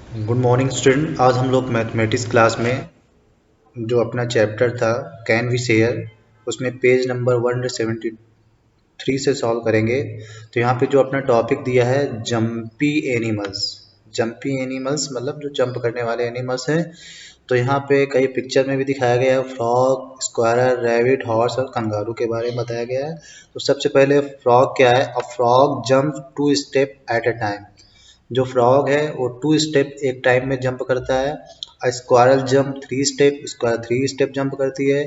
Good morning student. आज हम लोग मैथमेटिक्स क्लास में जो अपना चैप्टर था कैन वी शेयर, उसमें पेज नंबर 173 से सॉल्व करेंगे। तो यहाँ पे जो अपना टॉपिक दिया है जंपी एनिमल्स। जंपी एनिमल्स मतलब जो जंप करने वाले एनिमल्स हैं। तो यहाँ पे कई पिक्चर में भी दिखाया गया है, फ्रॉग, स्क्वायरर, रैबिट, हॉर्स और कंगारू के बारे में बताया गया है। तो सबसे पहले फ्रॉग क्या है? A frog jump 2 step at a time. जो फ्रॉग है वो 2 स्टेप एक टाइम में जंप करता है। Squirrel jump 3 step, square 3 step jump करती है।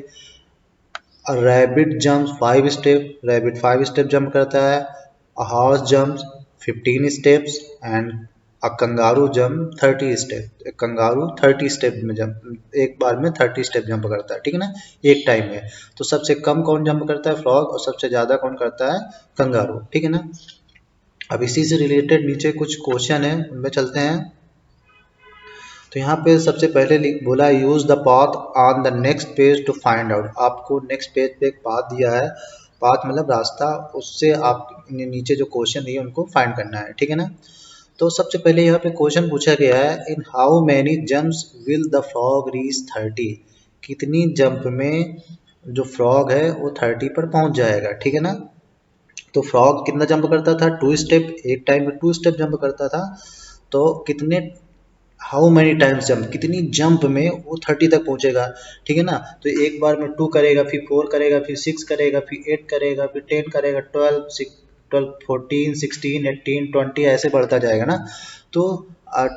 Rabbit jump 5 step, rabbit 5 step jump करता है। Horse jump 15 steps and a kangaroo jump 30 step. Kangaroo 30 step में जंप, एक बार में 30 स्टेप जंप करता है, ठीक है ना, एक टाइम में। तो सबसे कम कौन जंप करता है? फ्रॉग। और सबसे ज़्यादा कौन करता है? कंगारू, ठीक है ना। अब इसी से रिलेटेड नीचे कुछ क्वेश्चन है, उनमें चलते हैं। तो यहाँ पे सबसे पहले बोला use the path on the next page to find out. आपको नेक्स्ट पेज पे एक पाथ दिया है, पाथ मतलब रास्ता, उससे आप नीचे जो क्वेश्चन दिए उनको फाइंड करना है, ठीक है ना। तो सबसे पहले यहाँ पे क्वेश्चन पूछा गया है, in how many jumps will the frog reach 30। कितनी जंप में जो फ्रॉग है वो 30 पर पहुंच जाएगा, ठीक है ना। तो फ्रॉग कितना जंप करता था? 2 स्टेप, एक टाइम में 2 स्टेप जंप करता था। तो कितने, हाउ मैनी टाइम्स जंप, कितनी जंप में वो 30 तक पहुंचेगा, ठीक है ना। तो एक बार में 2 करेगा, फिर 4 करेगा, फिर 6 करेगा, फिर 8 करेगा, फिर 10 करेगा, 12, 14, 16, 18, 20 ऐसे बढ़ता जाएगा ना। तो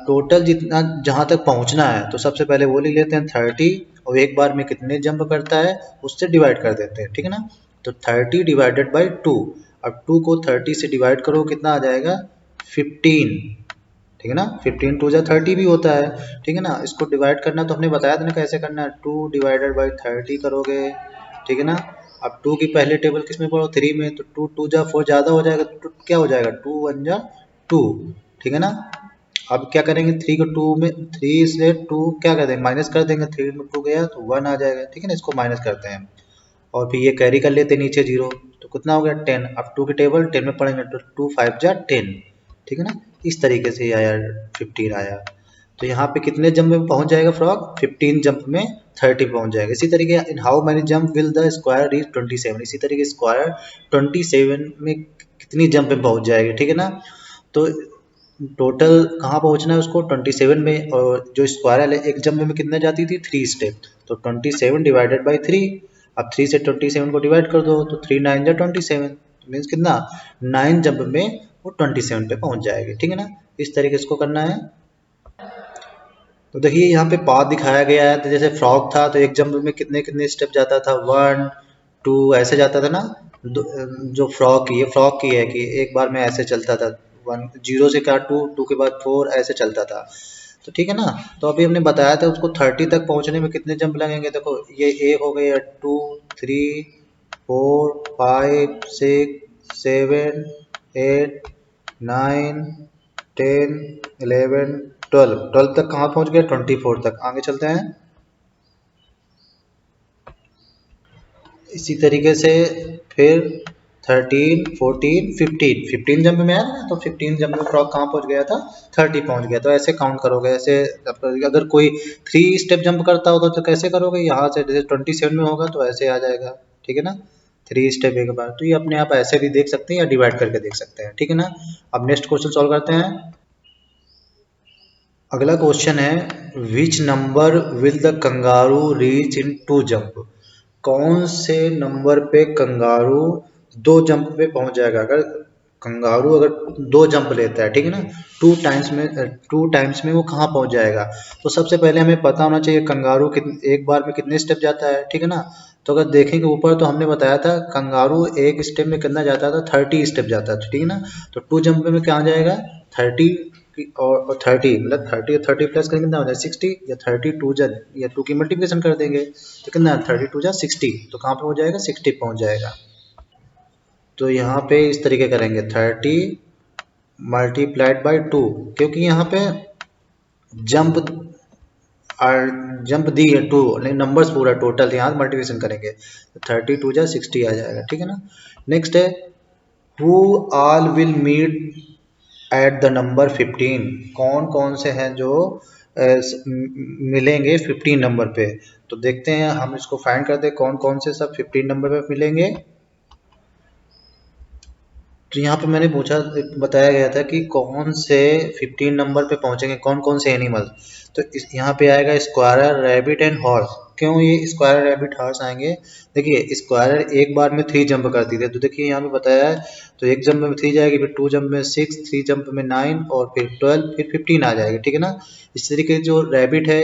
टोटल जितना जहाँ तक पहुँचना है, तो सबसे पहले वो ले लेते हैं 30, और एक बार में कितने जंप करता है उससे डिवाइड कर देते हैं, ठीक है ना। तो 30 डिवाइडेड बाई 2। अब 2 को 30 से डिवाइड करो, कितना आ जाएगा? 15, ठीक है ना। 15 टू जा 30 भी होता है, ठीक है ना। इसको डिवाइड करना तो हमने बताया था ना कैसे करना है, 2 डिवाइडेड बाई 30 करोगे, ठीक है ना। अब 2 की पहले टेबल किस में पढ़ो? 3 में। तो 2 टू जा 4 ज़्यादा हो जाएगा, तो क्या हो जाएगा? 2 1 जा 2, ठीक है ना। अब क्या करेंगे? 3 को 2 में, 3 से 2 क्या कर देंगे? माइनस कर देंगे। 3 में 2 गया तो 1 आ जाएगा, ठीक है ना। इसको माइनस करते हैं और फिर ये कैरी कर लेते नीचे 0, तो कितना हो गया? 10। अब 2 की टेबल 10 में पढ़ेंगे तो 2 5 जा 10, ठीक है ना। इस तरीके से आया, 15 आया। तो यहाँ पे कितने जंप में पहुंच जाएगा फ्रॉग? 15 जंप में 30 पहुंच जाएगा। इसी तरीके in how many jump will the square reach 27। इसी तरीके स्क्वायर 27 में कितनी जंप में पहुंच जाएगी, ठीक है ना। तो टोटल कहाँ पहुंचना है उसको? 27 में। और जो स्क्वायर है एक जंप में कितने जाती थी? 3 स्टेप। तो 27 डिवाइडेड बाई 3। अब 3 से 27 को डिवाइड कर दो, तो 3 9 जा 27, मीन्स कितना? 9 जंप में वो 27 पे पहुंच जाएगी, ठीक है ना। इस तरीके से इसको करना है। तो देखिए यहाँ पे पाथ दिखाया गया है। तो जैसे फ्रॉग था तो एक जंप में कितने कितने स्टेप जाता था? 1 2 ऐसे जाता था ना। जो फ्रॉग की है कि एक बार में ऐसे चलता था, 1 0 से क्या 2 2 के बाद 4 ऐसे चलता था। तो ठीक है ना। तो अभी हमने बताया था उसको 30 तक पहुंचने में कितने जंप लगेंगे। देखो ये एक हो गया, 2 3 4 5 6 7 8 9 10 11 12। 12 तक कहाँ पहुंच गया? 24 तक। आगे चलते हैं। इसी तरीके से फिर 13 14 15, 15 जंप में आया ना, तो 15 जंप में फ्रॉग कहाँ पहुंच गया था? 30 पहुंच गया। तो ऐसे काउंट करोगे। ऐसे अगर कोई 3 स्टेप जंप करता होता तो कैसे करोगे? यहाँ से जैसे 27 में होगा तो ऐसे आ जाएगा, ठीक है ना। 3 स्टेप एक बार। तो ये अपने आप ऐसे भी देख सकते हैं या डिवाइड करके देख सकते हैं, ठीक है ना। अब नेक्स्ट क्वेश्चन सॉल्व करते हैं। अगला क्वेश्चन है, which number will the kangaroo reach in 2 jump. कौन से नंबर पे कंगारू 2 जंप पे पहुंच जाएगा? अगर कंगारू अगर 2 जंप लेता है, ठीक है ना, 2 टाइम्स में वो कहाँ पहुंच जाएगा? तो सबसे पहले हमें पता होना चाहिए कंगारू एक बार में कितने स्टेप जाता है, ठीक है ना। तो अगर देखेंगे ऊपर तो हमने बताया था कंगारू एक स्टेप में कितना जाता था? 30 स्टेप जाता था, ठीक है ना। तो 2 जंप में क्या आ जाएगा? 30 और 30 मतलब 30 और 30 प्लस करेंगे कितना हो जाएगा? 60। या 32 जा, या 2 की मल्टीप्लिकेशन कर देंगे तो कितना? 32 जा 60। तो कहाँ पे हो जाएगा? 60 पहुंच जाएगा। तो यहाँ पे इस तरीके करेंगे 30 मल्टीप्लाइड बाई 2, क्योंकि यहाँ पे जंप जंप दी है 2, लेकिन नंबर्स पूरा टोटल यहाँ मल्टीप्लिकेशन करेंगे तो 32 जा 60 आ जाएगा, ठीक है ना। नेक्स्ट है, who all will meet at the number 15, कौन कौन से हैं जो मिलेंगे 15 नंबर पे। तो देखते हैं, हम इसको फाइंड करते हैं कौन कौन से सब 15 नंबर पे मिलेंगे। तो यहाँ पे मैंने पूछा, बताया गया था कि कौन से 15 नंबर पे पहुंचेंगे, कौन कौन से एनिमल। तो इस यहाँ पे आएगा स्क्वायरर, रैबिट एंड हॉर्स। क्यों ये स्क्वायरर, रैबिट, हॉर्स आएंगे? देखिए स्क्वायरर एक बार में 3 जंप करती थी, तो देखिए यहाँ पे बताया है, तो एक जंप में 3 जाएगी, फिर 2 जंप में 6, 3 जंप में 9, और फिर 12, फिर 15 आ जाएगी, ठीक है ना। इस तरीके जो रैबिट है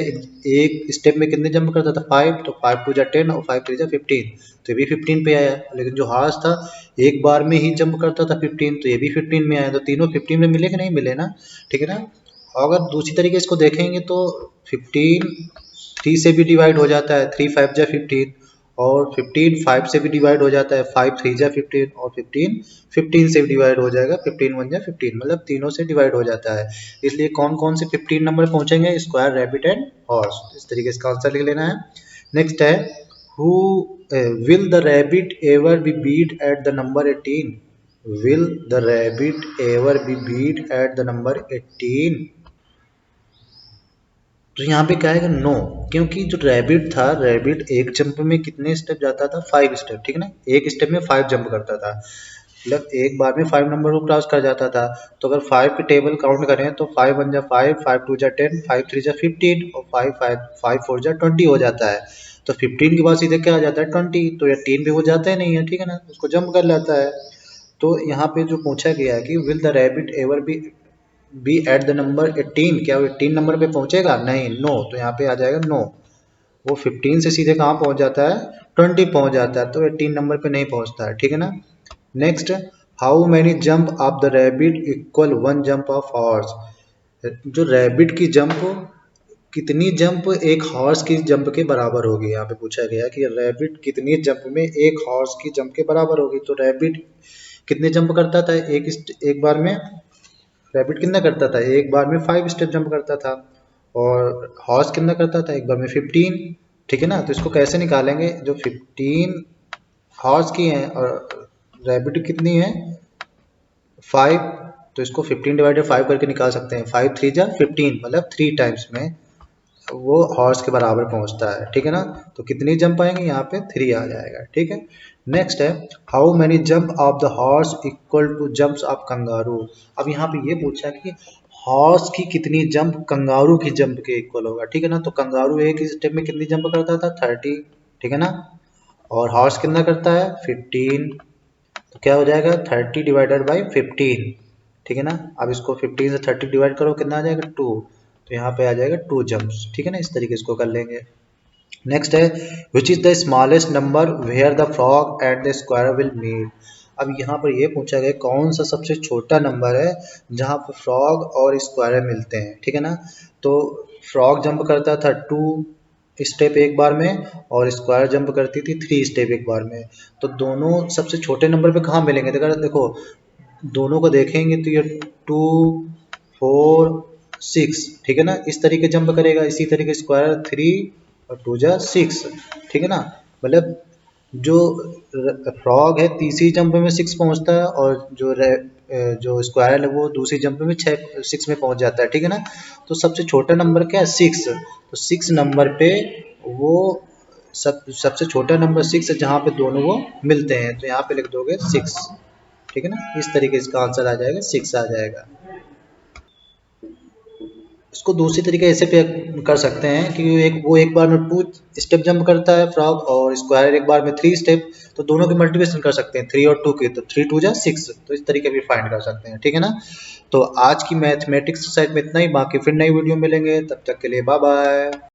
एक स्टेप में कितने जंप करता था, 5, तो 5 2 जा 10 और 5 3 जा 15, तो ये भी 15 पे आया। लेकिन जो हॉर्स था एक बार में ही जंप करता था 15, तो ये भी 15 में आया। तो तीनों 15 में मिले कि नहीं मिले ना, ठीक है ना। अगर दूसरी तरीके इसको देखेंगे तो 15 3 से भी डिवाइड हो जाता है, 3 5 जा 15, और 15 5 से भी डिवाइड हो जाता है, 5 3 जा 15, और 15 15 से भी डिवाइड हो जाएगा, 15 1 जा 15, मतलब तीनों से डिवाइड हो जाता है। इसलिए कौन कौन से 15 नंबर पहुंचेंगे, स्क्वायर, रैबिट एंड हॉर्स। इस तरीके से इसका आंसर लिख लेना है। नेक्स्ट है, who will the rabbit ever be beat at the number 18? Will the rabbit ever be beat at the number 18? तो यहाँ पे क्या है, नो, क्योंकि जो रैबिट था, रैबिट एक जंप में कितने स्टेप जाता था, 5 स्टेप, ठीक है ना। एक स्टेप में 5 जंप करता था, मतलब एक बार में 5 नंबर को क्रॉस कर जाता था। तो अगर 5 की टेबल काउंट करें तो 5 1 जा 5, 5 2 जा 10, 5 3 जा 15, और 5 4 जा 20 हो जाता है। तो 15 के बाद सीधे क्या आ जाता है, 20, तो ये 3 पे वो जाता ही नहीं है, ठीक है ना, उसको जंप कर लेता है। तो यहाँ पे जो पूछा गया है कि will the rabbit ever be eight the number 18, क्या वो 18 नंबर पे पहुंचेगा, नहीं, नो, तो यहाँ पे आ जाएगा नो। वो 15 से सीधे कहाँ पहुंच जाता है, 20 पहुंच जाता है, तो 18 नंबर पे नहीं पहुंचता है, ठीक है ना। Next, how many jump of the rabbit equal 1 jump of horse. जो रैबिट की जंप, कितनी जंप एक हॉर्स की जंप के बराबर होगी। यहाँ पे पूछा गया कि रैबिट कितनी जंप में एक हॉर्स की जंप के बराबर होगी। तो रैबिट कितने जंप करता था एक बार में, रैबिट कितना करता था, एक बार में 5 स्टेप जंप करता था, और हॉर्स कितना करता था, एक बार में 15, ठीक है ना। तो इसको कैसे निकालेंगे, जो 15 हॉर्स की हैं और रैबिट कितनी है, 5, तो इसको 15 डिवाइडेड 5 करके निकाल सकते हैं। 5 3 जा 15, मतलब 3 टाइम्स में वो हॉर्स के बराबर पहुंचता है, ठीक है ना। तो कितनी जंप आएंगे, यहाँ पे 3 आ जाएगा, ठीक है। नेक्स्ट है, how many jump of the horse equal to jumps of kangaroo. अब यहाँ पे ये पूछा है कि हॉर्स की कितनी जंप कंगारू की जंप के इक्वल होगा, ठीक है ना। तो कंगारू एक स्टेप में कितनी जंप करता था, 30, ठीक है ना, और हॉर्स कितना करता है, 15, तो क्या हो जाएगा 30 डिवाइडेड बाई 15, ठीक है ना। अब इसको 15 से 30 डिवाइड करो, कितना आ जाएगा 2, तो यहाँ पे आ जाएगा 2 जंप्स, ठीक है ना। इस तरीके इसको कर लेंगे। नेक्स्ट है, which is the smallest number where the frog and the square will meet. अब यहाँ पर ये पूछा गया कौन सा सबसे छोटा नंबर है जहाँ पर फ्रॉग और स्क्वायर मिलते हैं, ठीक है ना। तो फ्रॉग जंप करता था 2 स्टेप एक बार में, और स्क्वायर जंप करती थी 3 स्टेप एक बार में। तो दोनों सबसे छोटे नंबर पे कहाँ मिलेंगे, देखो दोनों को देखेंगे तो ये 2 4 6, ठीक है ना, इस तरीके जंप करेगा। इसी तरीके स्क्वायर 3 और 2 जा 6, ठीक है ना। मतलब जो फ्रॉग है तीसरी जंप में 6 पहुंचता है, और जो स्क्वायर है वो दूसरी जंप में 6 में पहुंच जाता है, ठीक है ना। तो सबसे छोटा नंबर क्या है, 6, तो 6 नंबर पे वो सबसे छोटा नंबर 6 है जहाँ पे दोनों वो मिलते हैं, तो यहाँ पे लिख दोगे 6, ठीक है ना। इस तरीके इसका आंसर आ जाएगा 6 आ जाएगा। इसको दूसरी तरीके ऐसे पे कर सकते हैं कि वो एक बार में 2 स्टेप जंप करता है फ्रॉग, और स्क्वायर एक बार में 3 स्टेप, तो दोनों की मल्टीप्लिकेशन कर सकते हैं 3 और 2 की, तो 3 2 जा 6, तो इस तरीके भी फाइंड कर सकते हैं, ठीक है ना। तो आज की मैथमेटिक्स साइड में इतना ही, बाकी फिर नई वीडियो मिलेंगे, तब तक के लिए बाय बाय।